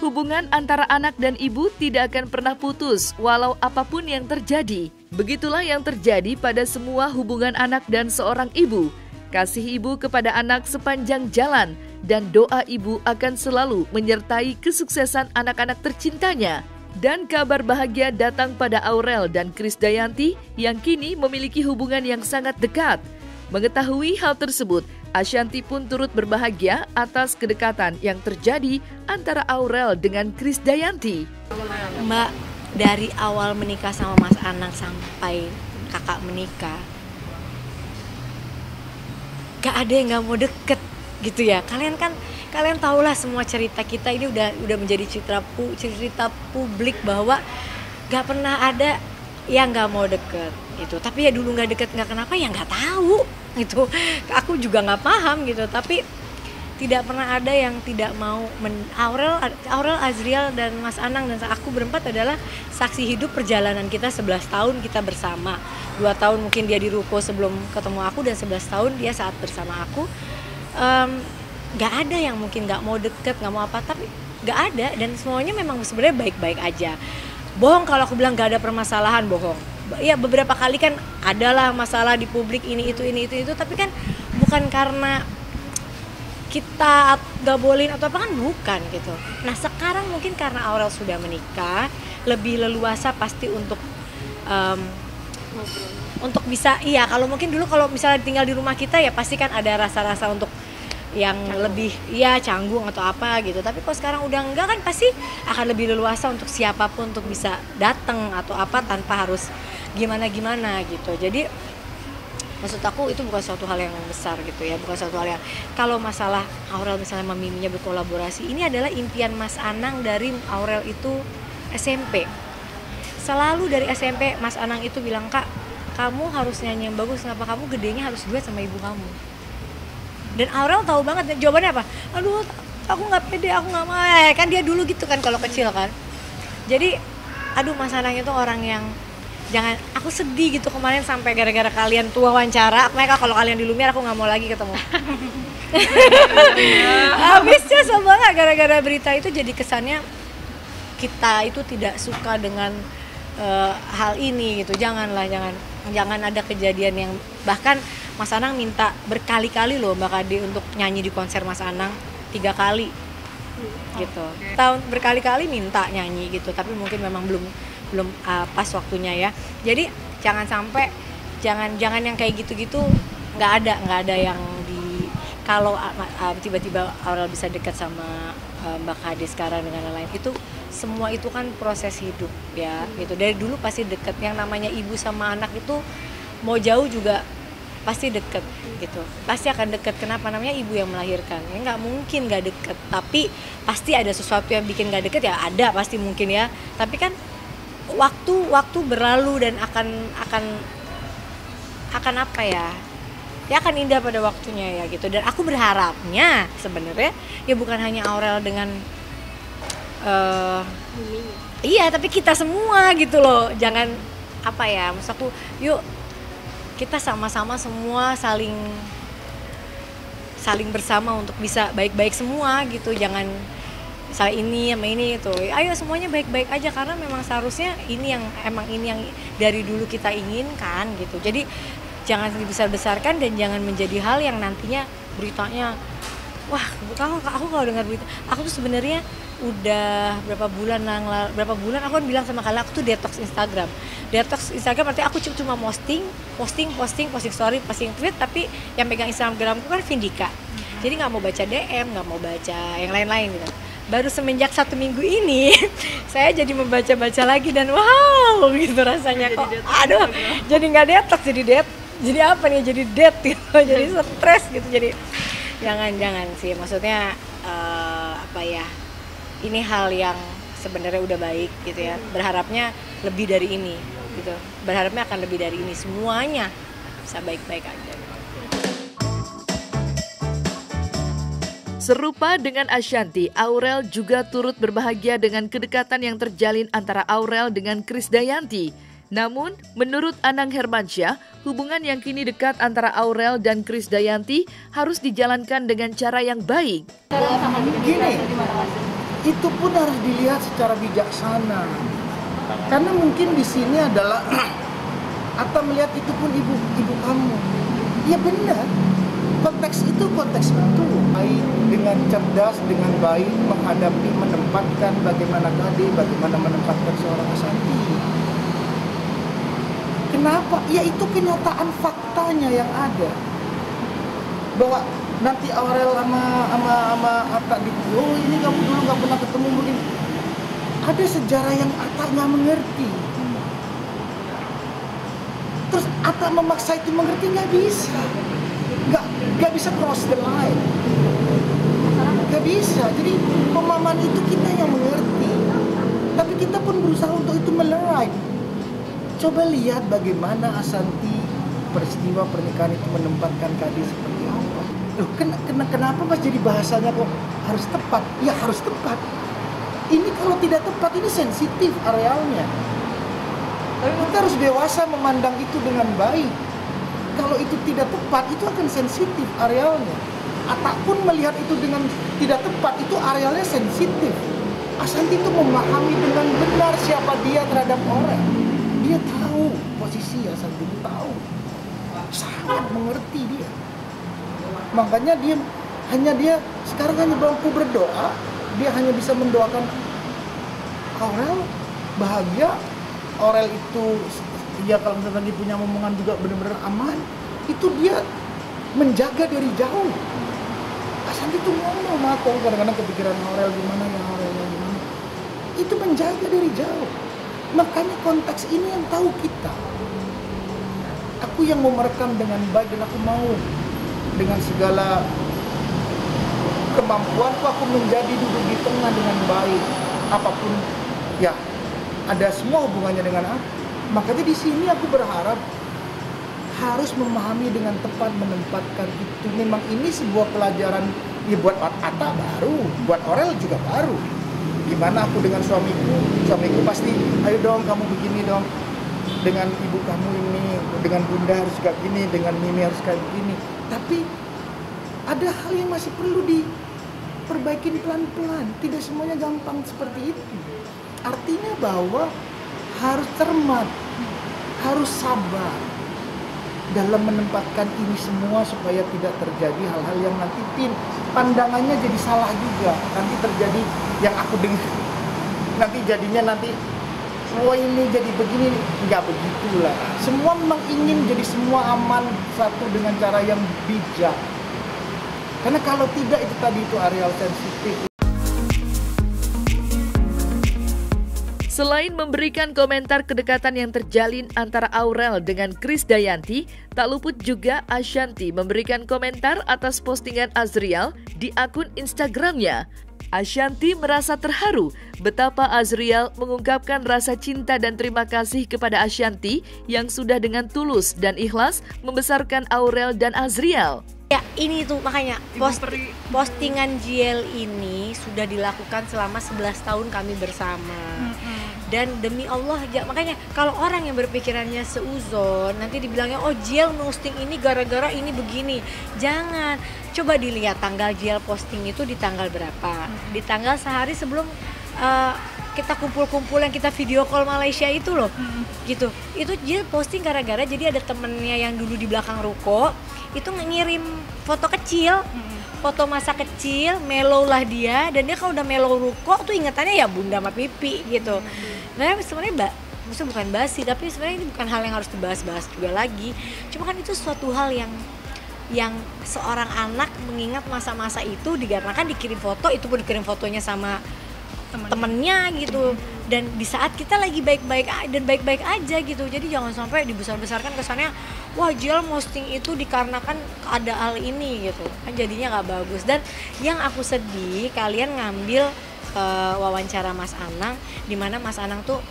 Hubungan antara anak dan ibu tidak akan pernah putus, walau apapun yang terjadi. Begitulah yang terjadi pada semua hubungan anak dan seorang ibu. Kasih ibu kepada anak sepanjang jalan, dan doa ibu akan selalu menyertai kesuksesan anak-anak tercintanya. Dan kabar bahagia datang pada Aurel dan Krisdayanti yang kini memiliki hubungan yang sangat dekat. Mengetahui hal tersebut, Ashanti pun turut berbahagia atas kedekatan yang terjadi antara Aurel dengan Krisdayanti. Mbak, dari awal menikah sama Mas Anang sampai kakak menikah, gak ada yang gak mau deket gitu ya. Kalian tahulah semua cerita kita ini udah menjadi cerita publik bahwa gak pernah ada yang gak mau deket gitu. Tapi ya dulu gak deket, gak kenapa ya gak tahu gitu. Aku juga gak paham gitu. Tapi tidak pernah ada yang tidak mau. Aurel, Azriel, dan Mas Anang dan aku berempat adalah saksi hidup perjalanan kita 11 tahun kita bersama. 2 tahun mungkin dia di ruko sebelum ketemu aku, dan 11 tahun dia saat bersama aku. Gak ada yang mungkin gak mau deket, gak mau apa, tapi gak ada. Dan semuanya memang sebenarnya baik-baik aja. Bohong kalau aku bilang gak ada permasalahan, bohong. Ya beberapa kali kan adalah masalah di publik ini itu, tapi kan bukan karena kita gak bolehin atau apa, kan bukan gitu. Nah sekarang mungkin karena Aurel sudah menikah, lebih leluasa pasti untuk bisa, iya kalau mungkin dulu kalau misalnya tinggal di rumah kita ya pasti kan ada rasa-rasa untuk yang lebih ya canggung atau apa gitu. Tapi kalau sekarang udah enggak kan pasti akan lebih leluasa untuk siapapun untuk bisa datang atau apa tanpa harus gimana gitu. Jadi maksud aku itu bukan suatu hal yang besar gitu ya, bukan suatu hal yang, kalau masalah Aurel misalnya sama Miminya berkolaborasi, ini adalah impian Mas Anang dari Aurel itu SMP. Selalu dari SMP Mas Anang itu bilang, "Kak, kamu harus nyanyi yang bagus, kenapa kamu gedenya harus duet sama ibu kamu?" Dan Aurel tahu banget jawabannya apa. "Aduh, aku nggak pede, aku nggak mau." Kan dia dulu gitu kan kalau kecil kan. Jadi, aduh Mas Anang itu orang yang jangan, aku sedih gitu kemarin sampai gara-gara kalian tuh wawancara. Mereka kalau kalian di Lumiere aku nggak mau lagi ketemu. Habisnya sama nggak gara-gara berita itu, jadi kesannya kita itu tidak suka dengan hal ini gitu. Jangan ada kejadian yang, bahkan Mas Anang minta berkali-kali loh Mbak Kade untuk nyanyi di konser Mas Anang 3 kali gitu. Tahun berkali-kali minta nyanyi gitu, tapi mungkin memang belum pas waktunya ya. Jadi jangan sampai jangan yang kayak gitu-gitu, nggak ada yang di, kalau tiba-tiba Aurel bisa dekat sama Mbak Kade sekarang dengan lain-lain, itu semua itu kan proses hidup ya gitu. Dari dulu pasti deket, yang namanya ibu sama anak itu mau jauh juga pasti deket gitu, pasti akan deket. Kenapa? Namanya ibu yang melahirkan, ya nggak mungkin nggak deket. Tapi pasti ada sesuatu yang bikin nggak deket ya, ada pasti mungkin ya. Tapi kan waktu berlalu dan akan apa ya akan indah pada waktunya ya gitu. Dan aku berharapnya sebenarnya ya bukan hanya Aurel dengan iya, tapi kita semua gitu loh. Jangan apa ya, maksud aku, yuk kita sama-sama semua saling bersama untuk bisa baik-baik semua gitu. Jangan misalnya ini sama ini gitu, ayo semuanya baik-baik aja, karena memang seharusnya ini yang dari dulu kita inginkan gitu. Jadi jangan dibesar-besarkan dan jangan menjadi hal yang nantinya beritanya, wah aku kalau dengar berita, aku tuh sebenarnya udah berapa bulan aku kan bilang sama kalian, aku tuh detox Instagram artinya aku cuma posting story, posting tweet, tapi yang pegang Instagramku kan Vindika. Jadi nggak mau baca DM, nggak mau baca yang lain-lain gitu. Baru semenjak 1 minggu ini saya jadi membaca lagi, dan wow gitu rasanya kok, aduh jadi nggak detox, jadi apa nih, jadi dead gitu, jadi stres gitu. Jadi jangan sih, maksudnya apa ya, ini hal yang sebenarnya udah baik gitu ya. Berharapnya lebih dari ini gitu, berharapnya akan lebih dari ini, semuanya bisa baik-baik aja. Serupa dengan Ashanti, Aurel juga turut berbahagia dengan kedekatan yang terjalin antara Aurel dengan Krisdayanti. Namun, menurut Anang Hermansyah, hubungan yang kini dekat antara Aurel dan Krisdayanti harus dijalankan dengan cara yang baik. Gini, itu pun harus dilihat secara bijaksana. Karena mungkin di sini adalah Atta melihat itu pun ibu kamu. Ya benar. Konteks itu konteks itu. Baik dengan cerdas, dengan baik menghadapi, menempatkan bagaimana Kade, bagaimana menempatkan seorang Ashanti. Kenapa? Ya itu kenyataan faktanya yang ada. Bahwa nanti Aurel sama Atta oh ini kamu dulu nggak pernah ketemu mungkin. Ada sejarah yang Atta nggak mengerti. Terus Atta memaksa itu mengerti nggak bisa. Nggak bisa cross the line. Nggak bisa. Jadi pemahaman itu kita yang mengerti. Tapi kita pun berusaha untuk itu melerai. Coba lihat bagaimana Ashanti peristiwa pernikahan itu menempatkan Kade seperti apa. Loh, kenapa Mas jadi bahasanya kok harus tepat? Ya harus tepat. Ini kalau tidak tepat ini sensitif arealnya. Kita harus dewasa memandang itu dengan baik. Kalau itu tidak tepat itu akan sensitif arealnya. Atta pun melihat itu dengan tidak tepat itu arealnya sensitif. Ashanti itu memahami dengan benar siapa dia terhadap orang. Dia tahu posisi Ashanti itu tahu, sangat mengerti dia. Makanya dia sekarang hanya mampu berdoa. Dia hanya bisa mendoakan Aurel bahagia. Aurel itu dia kalau misalnya dia punya omongan juga benar-benar aman. Itu dia menjaga dari jauh. Ashanti itu ngomong aku kadang-kadang kepikiran Aurel gimana ya Aurelnya gimana. Itu menjaga dari jauh. Makanya konteks ini yang tahu kita. Aku yang mau merekam dengan baik dan aku mau dengan segala kemampuanku aku menjadi duduk di tengah dengan baik. Apapun ya ada semua hubungannya dengan aku. Makanya di sini aku berharap harus memahami dengan tepat menempatkan itu. Memang ini sebuah pelajaran ya buat Atta baru, buat Aurel juga baru. Gimana aku dengan suamiku pasti, ayo dong kamu begini dong, dengan ibu kamu ini, dengan bunda harus kayak gini, dengan Mimi harus kayak begini. Tapi ada hal yang masih perlu diperbaiki pelan-pelan, tidak semuanya gampang seperti itu. Artinya bahwa harus cermat, harus sabar dalam menempatkan ini semua supaya tidak terjadi hal-hal yang nanti pandangannya jadi salah juga. Nanti terjadi yang aku dengar, nanti jadinya oh ini jadi begini, nggak begitulah. Semua memang ingin jadi semua aman satu dengan cara yang bijak. Karena kalau tidak itu tadi itu areal sensitif. Selain memberikan komentar kedekatan yang terjalin antara Aurel dengan Krisdayanti, tak luput juga Ashanti memberikan komentar atas postingan Azriel di akun Instagramnya. Ashanti merasa terharu betapa Azriel mengungkapkan rasa cinta dan terima kasih kepada Ashanti yang sudah dengan tulus dan ikhlas membesarkan Aurel dan Azriel. Ya ini tuh makanya postingan JL ini sudah dilakukan selama 11 tahun kami bersama. Dan demi Allah makanya kalau orang yang berpikirannya seuzon nanti dibilangnya oh JL posting ini gara-gara ini begini. Jangan, coba dilihat tanggal JL posting itu di tanggal berapa. Di tanggal sehari sebelum kita kumpul-kumpul yang kita video call Malaysia itu loh. Gitu. Itu JL posting gara-gara jadi ada temennya yang dulu di belakang ruko itu ngirim foto kecil, foto masa kecil, mellow lah dia, dan dia kalau udah mellow ruko tuh ingatannya ya bunda sama pipi gitu. Nah sebenarnya maksudnya bukan basi, tapi sebenarnya ini bukan hal yang harus dibahas-bahas juga lagi. Cuma kan itu suatu hal yang seorang anak mengingat masa-masa itu dikarenakan dikirim foto, itu pun dikirim fotonya sama temennya gitu. Dan di saat kita lagi baik-baik aja gitu, jadi jangan sampai dibesar-besarkan kesannya wah JL posting itu dikarenakan ada hal ini gitu kan, jadinya nggak bagus. Dan yang aku sedih kalian ngambil wawancara Mas Anang, di mana Mas Anang tuh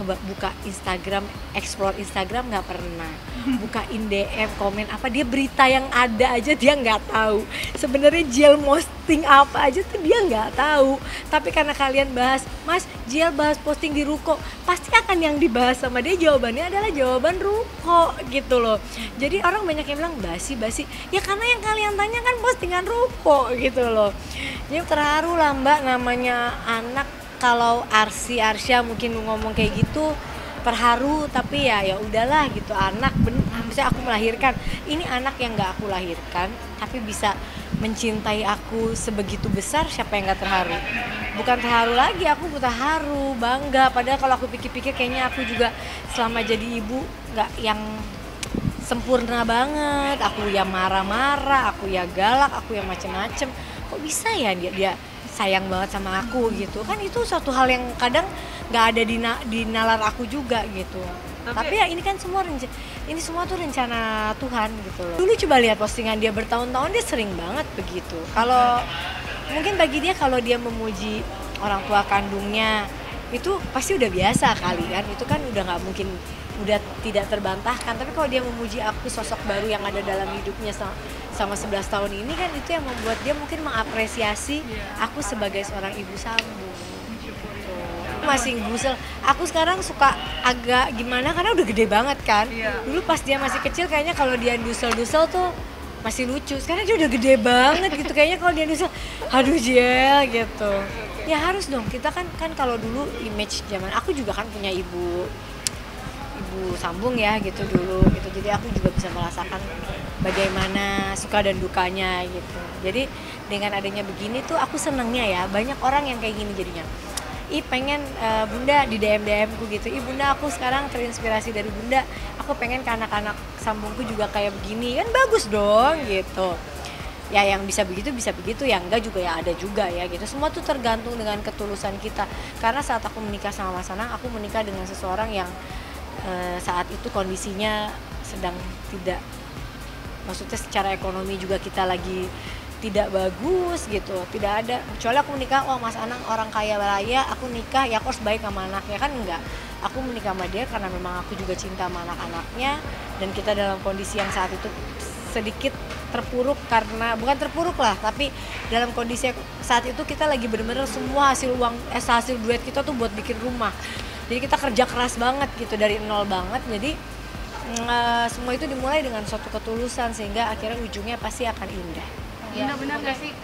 buka Instagram, explore Instagram nggak pernah, bukain DM, komen apa, dia berita yang ada aja dia nggak tahu. Sebenarnya Jiel posting apa aja tuh dia nggak tahu. Tapi karena kalian bahas, Mas Jiel bahas posting di Ruko, pasti akan yang dibahas sama dia jawabannya adalah jawaban Ruko gitu loh. Jadi orang banyak yang bilang basi, ya karena yang kalian tanya kan postingan Ruko gitu loh. Jadi terharu lah Mbak, namanya anak. Kalau Arsya mungkin ngomong kayak gitu terharu, tapi ya udahlah gitu, anak misalnya aku melahirkan, ini anak yang nggak aku lahirkan tapi bisa mencintai aku sebegitu besar, siapa yang nggak terharu? Bukan terharu lagi, aku terharu, bangga. Padahal kalau aku pikir-pikir kayaknya aku juga selama jadi ibu nggak yang sempurna banget, aku ya marah-marah, aku ya galak, aku ya macem-macem. Kok bisa ya dia sayang banget sama aku gitu kan? Itu suatu hal yang kadang nggak ada di nalar aku juga gitu. Tapi ya ini kan semua ini semua tuh rencana Tuhan gitu loh. Dulu coba lihat postingan dia bertahun-tahun, dia sering banget begitu. Kalau mungkin bagi dia, kalau dia memuji orang tua kandungnya itu pasti udah biasa kali kan, itu kan udah nggak mungkin, udah tidak terbantahkan. Tapi kalau dia memuji aku, sosok baru yang ada dalam hidupnya sama 11 tahun ini kan, itu yang membuat dia mungkin mengapresiasi aku sebagai seorang ibu sambung. Masih gusel, aku sekarang suka agak gimana karena udah gede banget kan. Dulu pas dia masih kecil kayaknya kalau dia dusel-dusel tuh masih lucu, sekarang dia udah gede banget gitu, kayaknya kalau dia dusel aduh Jiel gitu. Ya harus dong, kita kan kalau dulu image zaman aku juga kan punya ibu sambung ya gitu dulu gitu, jadi aku juga bisa merasakan bagaimana suka dan dukanya gitu. Jadi dengan adanya begini tuh aku senengnya ya, banyak orang yang kayak gini jadinya, pengen Bunda di DM ku gitu, Bunda aku sekarang terinspirasi dari Bunda, aku pengen ke anak-anak sambungku juga kayak begini, kan bagus dong gitu. Ya yang bisa begitu, yang enggak juga ya ada juga ya gitu. Semua tuh tergantung dengan ketulusan kita. Karena saat aku menikah sama Mas Anang, aku menikah dengan seseorang yang saat itu kondisinya sedang tidak, maksudnya secara ekonomi juga kita lagi tidak bagus gitu, tidak ada. Kecuali aku menikah, Mas Anang orang kaya raya, aku nikah ya aku harus baik sama anaknya, kan enggak. Aku menikah sama dia karena memang aku juga cinta sama anak-anaknya, dan kita dalam kondisi yang saat itu sedikit terpuruk, karena bukan terpuruk lah, tapi dalam kondisi saat itu kita lagi bener-bener semua hasil duit kita tuh buat bikin rumah. Jadi kita kerja keras banget gitu dari nol banget. Jadi semua itu dimulai dengan suatu ketulusan, sehingga akhirnya ujungnya pasti akan indah. Benar-benar nggak sih